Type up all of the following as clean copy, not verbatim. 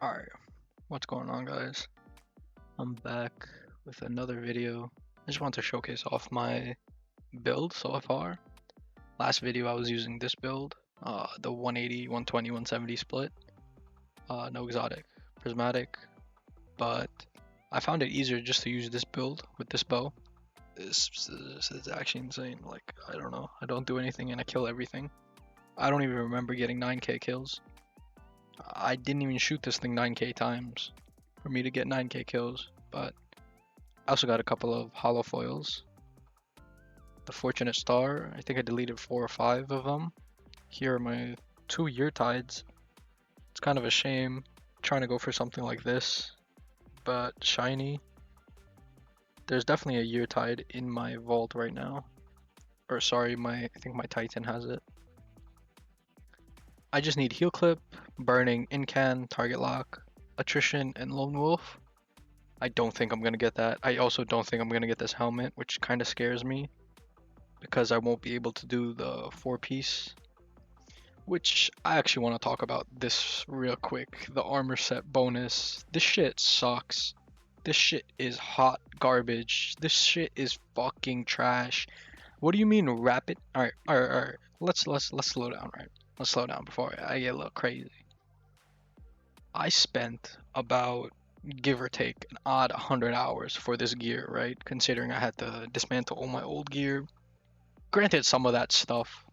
Alright, what's going on, guys? I'm back with another video. I just want to showcase off my build so far. Last video I was using this build, the 180, 120, 170 split. No exotic, prismatic, but I found it easier just to use this build with this bow. This is actually insane. Like, I don't know. I don't do anything and I kill everything. I don't even remember getting 9k kills. I didn't even shoot this thing 9k times for me to get 9k kills, but I also got a couple of hollow foils. The Fortunate Star, I think I deleted 4 or 5 of them. Here are my 2 year tides. It's kind of a shame trying to go for something like this, but shiny. There's definitely a year tide in my vault right now. Or sorry, I think my Titan has it. I just need heal clip, burning, incan, target lock, attrition, and lone wolf. I don't think I'm gonna get that. I also don't think I'm gonna get this helmet, which kind of scares me because I won't be able to do the 4-piece. Which I actually want to talk about this real quick. The armor set bonus. This shit sucks. This shit is hot garbage. This shit is fucking trash. What do you mean rapid? Alright. Let's slow down, right? Let's slow down before I get a little crazy. I spent about, give or take, an odd 100 hours for this gear, right? Considering I had to dismantle all my old gear. Granted, some of that stuff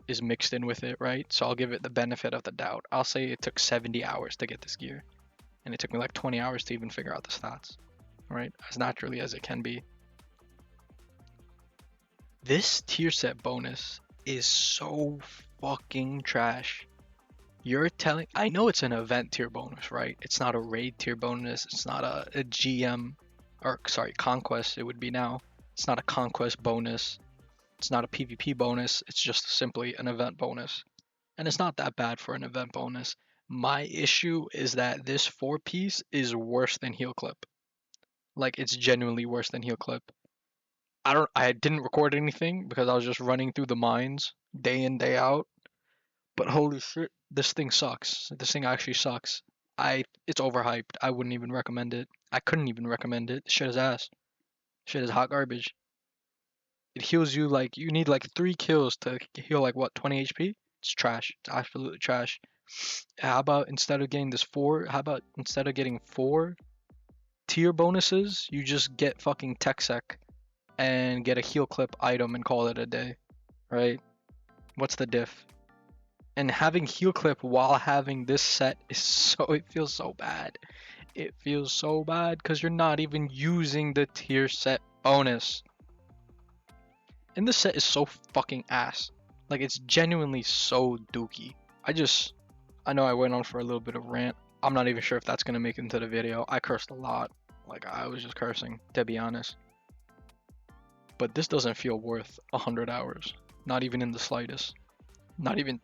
is mixed in with it, right? So I'll give it the benefit of the doubt. I'll say it took 70 hours to get this gear, and it took me like 20 hours to even figure out the stats, right? As naturally as it can be. This tier set bonus is so fucking trash. You're telling, I know it's an event tier bonus, right? It's not a raid tier bonus. It's not a GM, or sorry, conquest it would be now. It's not a conquest bonus. It's not a PvP bonus. It's just simply an event bonus. And it's not that bad for an event bonus. My issue is that this 4-piece is worse than heal clip. Like, it's genuinely worse than heal clip. I didn't record anything because I was just running through the mines day in, day out. But holy shit, this thing sucks. This thing actually sucks. It's overhyped. I wouldn't even recommend it. I couldn't even recommend it. Shit is ass. Shit is hot garbage. It heals you like, you need like 3 kills to heal like what, 20 HP? It's trash. It's absolutely trash. How about instead of getting this 4, how about instead of getting 4 tier bonuses, you just get fucking tech sec and get a heal clip item and call it a day, right? What's the diff? And having heal clip while having this set is so, it feels so bad. It feels so bad because you're not even using the tier set bonus. And this set is so fucking ass. Like, it's genuinely so dookie. I know I went on for a little bit of rant. I'm not even sure if that's gonna make it into the video. I cursed a lot. Like, I was just cursing, to be honest. But this doesn't feel worth 100 hours. Not even in the slightest. Not even...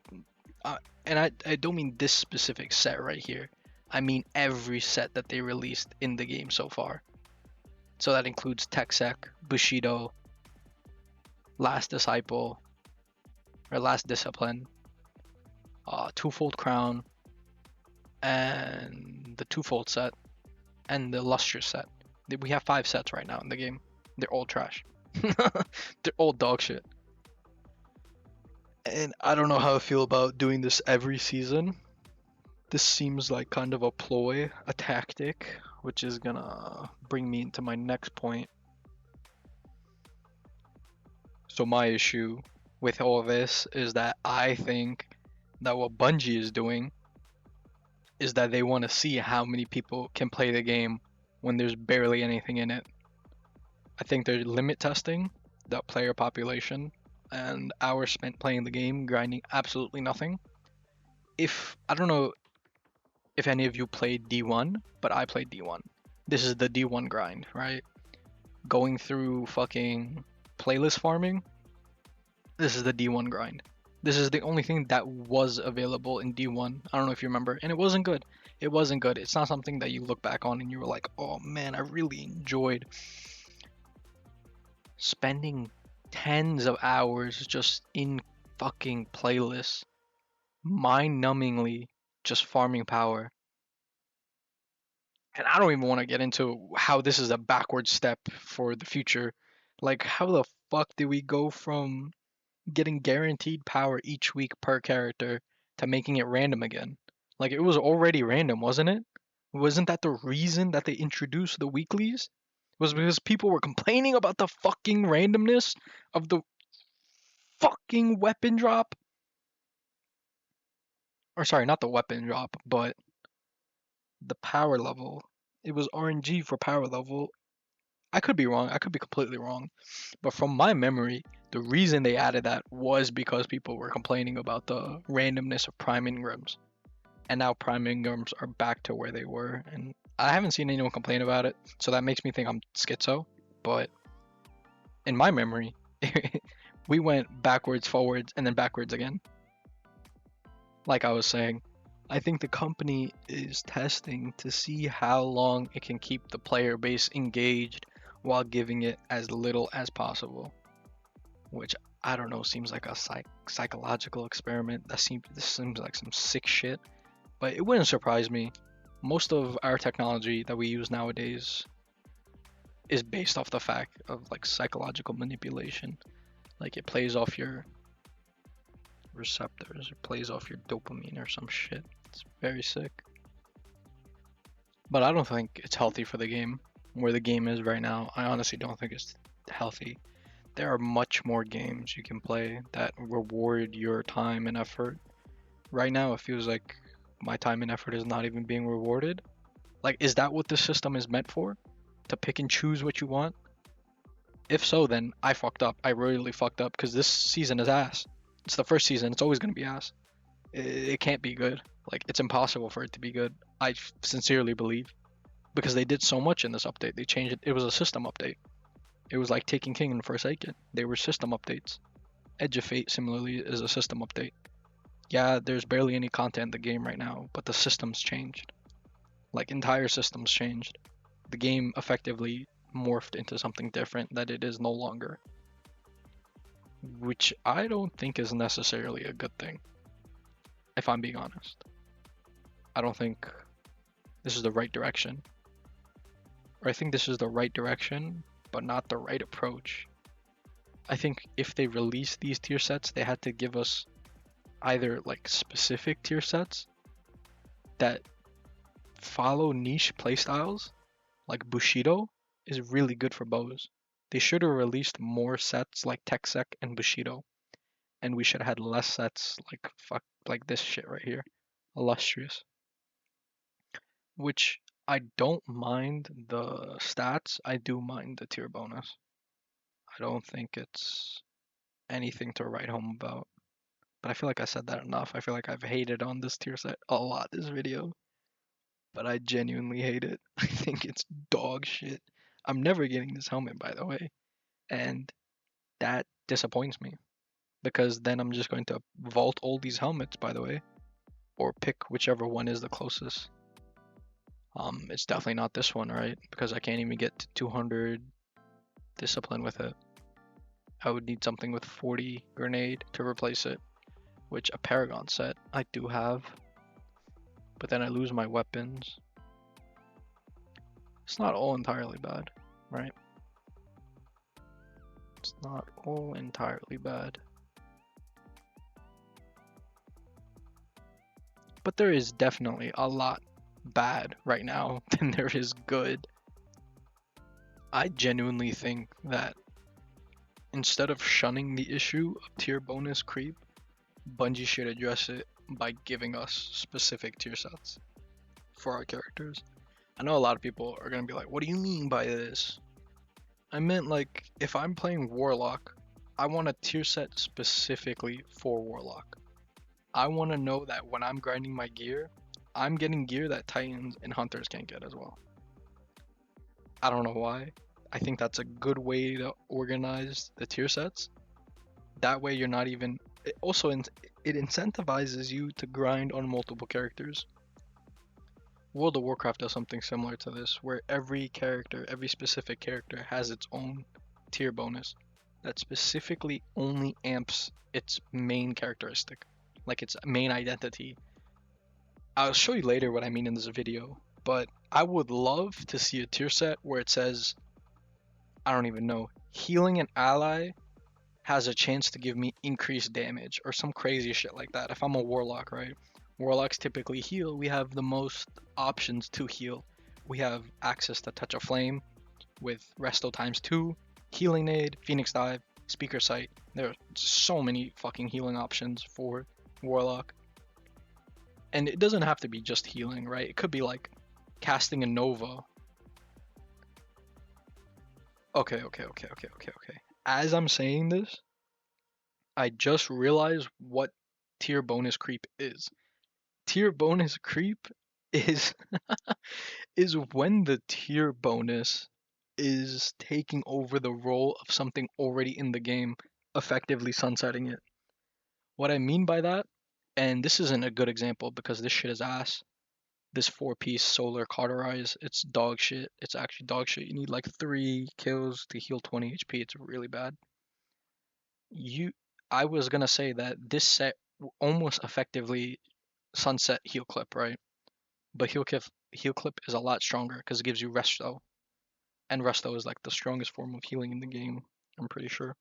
and I don't mean this specific set right here. I mean every set that they released in the game so far. So that includes TechSec, Bushido, Last Disciple, or Last Discipline, Twofold Crown, and the Twofold set, and the Lustrous set. We have 5 sets right now in the game. They're all trash. They're all dog shit. And I don't know how I feel about doing this every season. This seems like kind of a ploy, a tactic, which is gonna bring me into my next point. So my issue with all of this is that I think that what Bungie is doing is that they want to see how many people can play the game when there's barely anything in it. I think they're limit testing the player population and hours spent playing the game, grinding absolutely nothing. I don't know if any of you played D1, but I played D1. This is the D1 grind, right? Going through fucking playlist farming. This is the D1 grind. This is the only thing that was available in D1. I don't know if you remember, and it wasn't good. It wasn't good. It's not something that you look back on and you were like, oh man, I really enjoyed spending tens of hours just in fucking playlists, mind-numbingly just farming power. And I don't even want to get into how this is a backward step for the future. Like, how the fuck did we go from getting guaranteed power each week per character to making it random again? Like, it was already random, wasn't it? Wasn't that the reason that they introduced the weeklies? Was because people were complaining about the fucking randomness of the fucking weapon drop? Or sorry, not the weapon drop, but the power level. It was RNG for power level. I could be wrong. I could be completely wrong. But from my memory, the reason they added that was because people were complaining about the randomness of prime ingrams. And now prime ingrams are back to where they were. And I haven't seen anyone complain about it. So that makes me think I'm schizo. But in my memory, we went backwards, forwards, and then backwards again. Like I was saying, I think the company is testing to see how long it can keep the player base engaged while giving it as little as possible. Which, I don't know, seems like a psychological experiment. This seems like some sick shit. But it wouldn't surprise me. Most of our technology that we use nowadays is based off the fact of like psychological manipulation. Like it plays off your receptors, it plays off your dopamine or some shit. It's very sick. But I don't think it's healthy for the game. Where the game is right now, I honestly don't think it's healthy. There are much more games you can play that reward your time and effort. Right now, it feels like my time and effort is not even being rewarded. Like, is that what the system is meant for? To pick and choose what you want? If so, then I fucked up. I royally fucked up because this season is ass. It's the first season. It's always going to be ass. It can't be good. Like, it's impossible for it to be good. I sincerely believe. Because they did so much in this update. They changed it. It was a system update. It was like Taken King and Forsaken. They were system updates. Edge of Fate, similarly, is a system update. Yeah, there's barely any content in the game right now, but the system's changed. Like, entire systems changed. The game effectively morphed into something different that it is no longer. Which I don't think is necessarily a good thing. If I'm being honest. I don't think this is the right direction. Or I think this is the right direction, but not the right approach. I think if they released these tier sets, they had to give us either like specific tier sets that follow niche playstyles, like Bushido is really good for bows. They should have released more sets like TechSec and Bushido, and we should have had less sets like this shit right here, Illustrious. Which I don't mind the stats, I do mind the tier bonus. I don't think it's anything to write home about. But I feel like I said that enough. I feel like I've hated on this tier set a lot this video. But I genuinely hate it. I think it's dog shit. I'm never getting this helmet, by the way. And that disappoints me. Because then I'm just going to vault all these helmets, by the way. Or pick whichever one is the closest. It's definitely not this one, right? Because I can't even get to 200 discipline with it. I would need something with 40 grenade to replace it. Which a Paragon set I do have. But then I lose my weapons. It's not all entirely bad, right? It's not all entirely bad. But there is definitely a lot bad right now than there is good. I genuinely think that instead of shunning the issue of tier bonus creep, Bungie should address it by giving us specific tier sets for our characters. I know a lot of people are going to be like, what do you mean by this? I meant like, if I'm playing Warlock, I want a tier set specifically for Warlock. I want to know that when I'm grinding my gear, I'm getting gear that Titans and Hunters can't get as well. I don't know why. I think that's a good way to organize the tier sets. That way you're not even... It incentivizes you to grind on multiple characters. World of Warcraft does something similar to this, where every specific character has its own tier bonus that specifically only amps its main characteristic, like its main identity. I'll show you later what I mean in this video, but I would love to see a tier set where it says, I don't even know, healing an ally has a chance to give me increased damage or some crazy shit like that. If I'm a warlock, right? Warlocks typically heal. We have the most options to heal. We have access to Touch of Flame with Resto ×2, Healing Aid, Phoenix Dive, Speaker Sight. There are so many fucking healing options for Warlock. And it doesn't have to be just healing, right? It could be like casting a Nova. Okay. As I'm saying this, I just realized what tier bonus creep is. Tier bonus creep is is when the tier bonus is taking over the role of something already in the game, effectively sunsetting it. What I mean by that, and this isn't a good example because this shit is ass. This 4-piece solar cauterize, it's dog shit. It's actually dog shit. You need like 3 kills to heal 20 HP. It's really bad. I was gonna say that this set almost effectively sunset heal clip, right? But heal clip is a lot stronger because it gives you resto, and resto is like the strongest form of healing in the game. I'm pretty sure.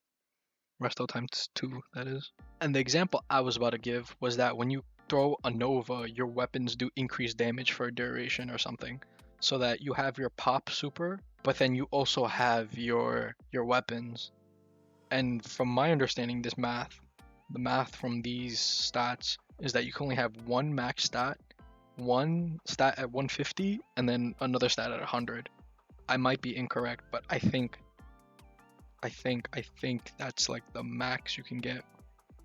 Resto ×2, that is. And the example I was about to give was that when you throw a Nova, your weapons do increased damage for a duration or something. So that you have your pop super, but then you also have your weapons. And from my understanding, the math from these stats is that you can only have one max stat, one stat at 150, and then another stat at 100. I might be incorrect, but I think that's like the max you can get.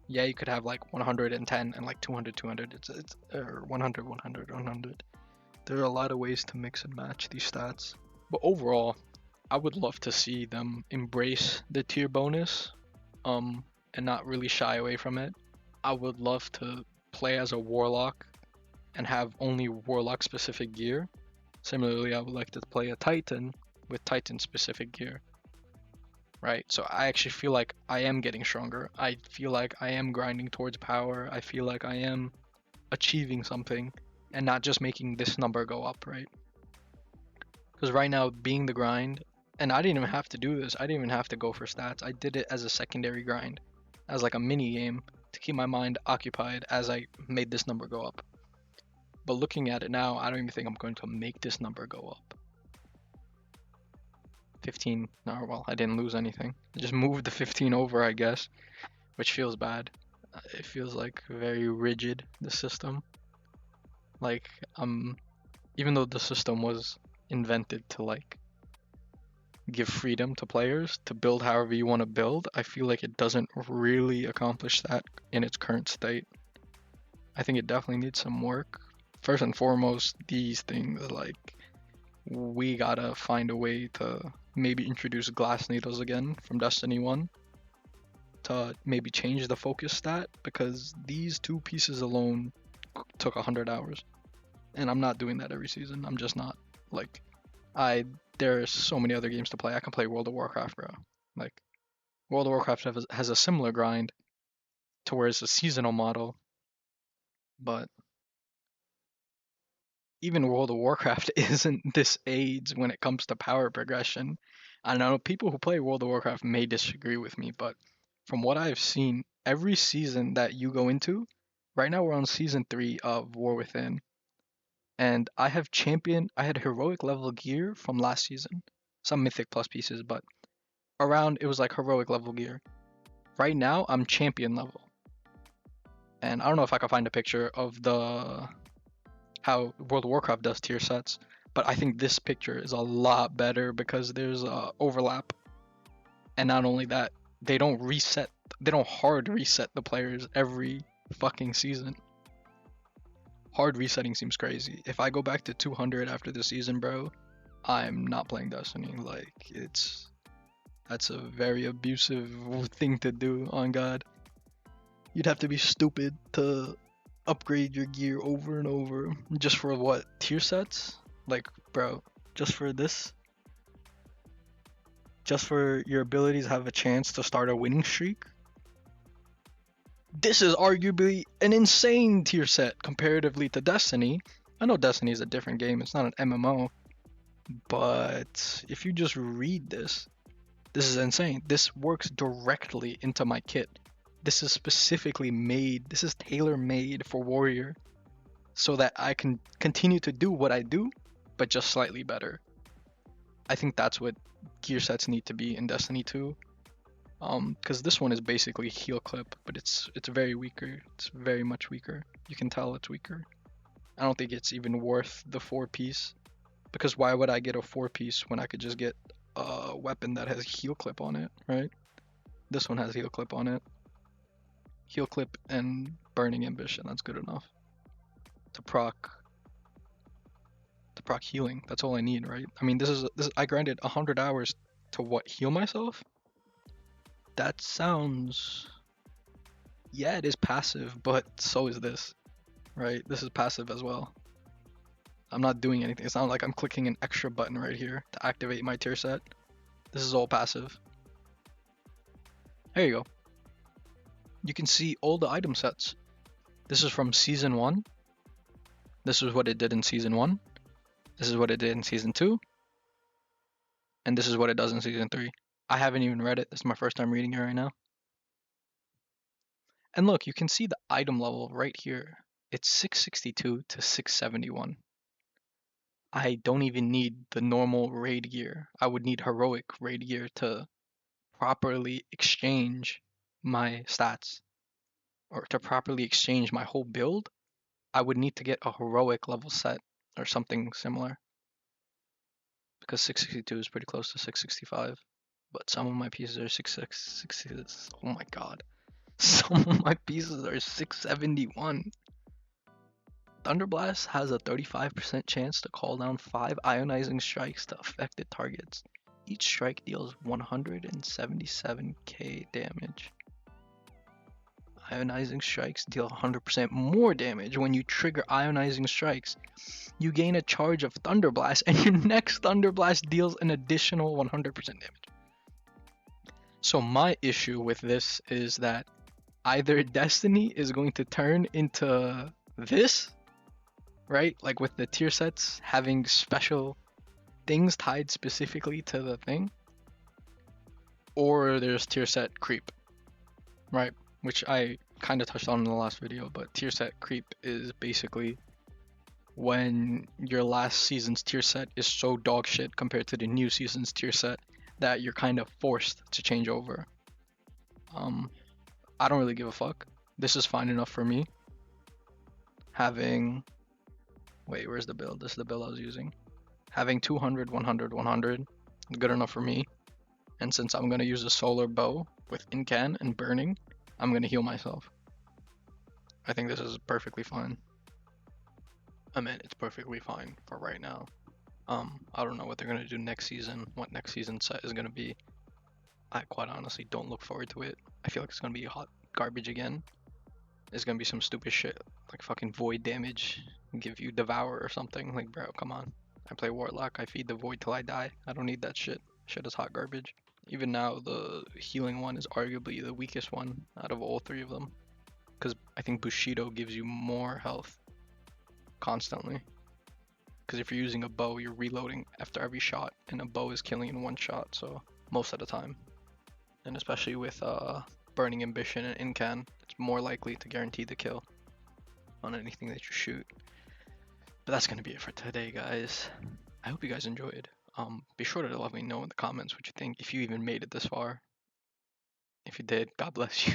Yeah, you could have like 110 and like 200. It's or 100. There are a lot of ways to mix and match these stats. But overall, I would love to see them embrace the tier bonus, and not really shy away from it. I would love to play as a warlock and have only warlock specific gear. Similarly, I would like to play a titan with titan specific gear. Right, so I actually feel like I am getting stronger. I feel like I am grinding towards power. I feel like I am achieving something and not just making this number go up, right? Because right now, being the grind, and I didn't even have to do this. I didn't even have to go for stats. I did it as a secondary grind, as like a mini game to keep my mind occupied as I made this number go up. But looking at it now, I don't even think I'm going to make this number go up. 15. No, well, I didn't lose anything. I just moved the 15 over, I guess, which feels bad. It feels like very rigid, the system. Like, even though the system was invented to like give freedom to players to build however you want to build, I feel like it doesn't really accomplish that in its current state. I think it definitely needs some work. First and foremost, these things, like, we gotta find a way to maybe introduce glass needles again from Destiny 1 to maybe change the focus stat, because these 2 pieces alone took 100 hours, and I'm not doing that every season. I'm just not. Like, there are so many other games to play. I can play World of Warcraft, bro. Like, World of Warcraft has a similar grind to where it's a seasonal model, but even World of Warcraft isn't this AIDS when it comes to power progression. I know people who play World of Warcraft may disagree with me, but from what I've seen, every season that you go into, right now we're on season 3 of War Within, and I had heroic level gear from last season, some mythic plus pieces, but around it was like heroic level gear. Right now I'm champion level, and I don't know if I can find a picture of how World of Warcraft does tier sets, but I think this picture is a lot better because there's overlap. And not only that, they don't hard reset the players every fucking season. Hard resetting seems crazy. If I go back to 200 after the season, bro, I'm not playing Destiny. Like, that's a very abusive thing to do, on God. You'd have to be stupid to upgrade your gear over and over just for what, tier sets? Like, bro, just for this, just for your abilities to have a chance to start a winning streak? This is arguably an insane tier set comparatively to Destiny, I know Destiny is a different game, it's not an MMO, but if you just read this is insane. This works directly into my kit. This is specifically made, this is tailor-made for Warrior so that I can continue to do what I do, but just slightly better. I think that's what gear sets need to be in Destiny 2. Because this one is basically heal clip, but it's very weaker. It's very much weaker. You can tell it's weaker. I don't think it's even worth the 4-piece, because why would I get a 4-piece when I could just get a weapon that has heal clip on it, right? This one has heal clip on it. Heal clip and burning ambition, that's good enough. To proc healing, that's all I need, right? I mean, this I granted 100 hours to what, heal myself? That sounds, yeah, it is passive, but so is this, right? This is passive as well. I'm not doing anything. It's not like I'm clicking an extra button right here to activate my tier set. This is all passive. There you go. You can see all the item sets. This is from Season 1. This is what it did in Season 1. This is what it did in Season 2. And this is what it does in Season 3. I haven't even read it. This is my first time reading it right now. And look, you can see the item level right here. It's 662 to 671. I don't even need the normal raid gear. I would need heroic raid gear to properly exchange my stats, or to properly exchange my whole build. I would need to get a heroic level set or something similar, because 662 is pretty close to 665, but some of my pieces are 666. Oh my god. Some of my pieces are 671. Thunderblast has a 35% chance to call down 5 ionizing strikes to affected targets. Each strike deals 177k damage. Ionizing strikes deal 100% more damage when you trigger ionizing strikes. You gain a charge of Thunderblast, and your next Thunderblast deals an additional 100% damage. So my issue with this is that either Destiny is going to turn into this, right? Like with the tier sets having special things tied specifically to the thing, or there's tier set creep, right? Which I kind of touched on in the last video, but tier set creep is basically when your last season's tier set is so dog shit compared to the new season's tier set that you're kind of forced to change over. I don't really give a fuck. This is fine enough for me. Having, wait, where's the build? This is the build I was using. Having 200, 100, 100 is good enough for me. And since I'm going to use a solar bow with incan and burning, I'm going to heal myself. I think this is perfectly fine. I mean, it's perfectly fine for right now. I don't know what they're going to do next season, what next season set is going to be. I quite honestly don't look forward to it. I feel like it's going to be hot garbage again. There's going to be some stupid shit, like fucking void damage, give you devour or something. Like, bro, come on. I play Warlock, I feed the void till I die. I don't need that shit. Shit is hot garbage. Even now, the healing one is arguably the weakest one out of all 3 of them. Because I think Bushido gives you more health constantly. Because if you're using a bow, you're reloading after every shot, and a bow is killing in 1 shot, so most of the time. And especially with burning ambition and incan, it's more likely to guarantee the kill on anything that you shoot. But that's gonna be it for today, guys. I hope you guys enjoyed. Be sure to let me know in the comments what you think, if you even made it this far. If you did, God bless you.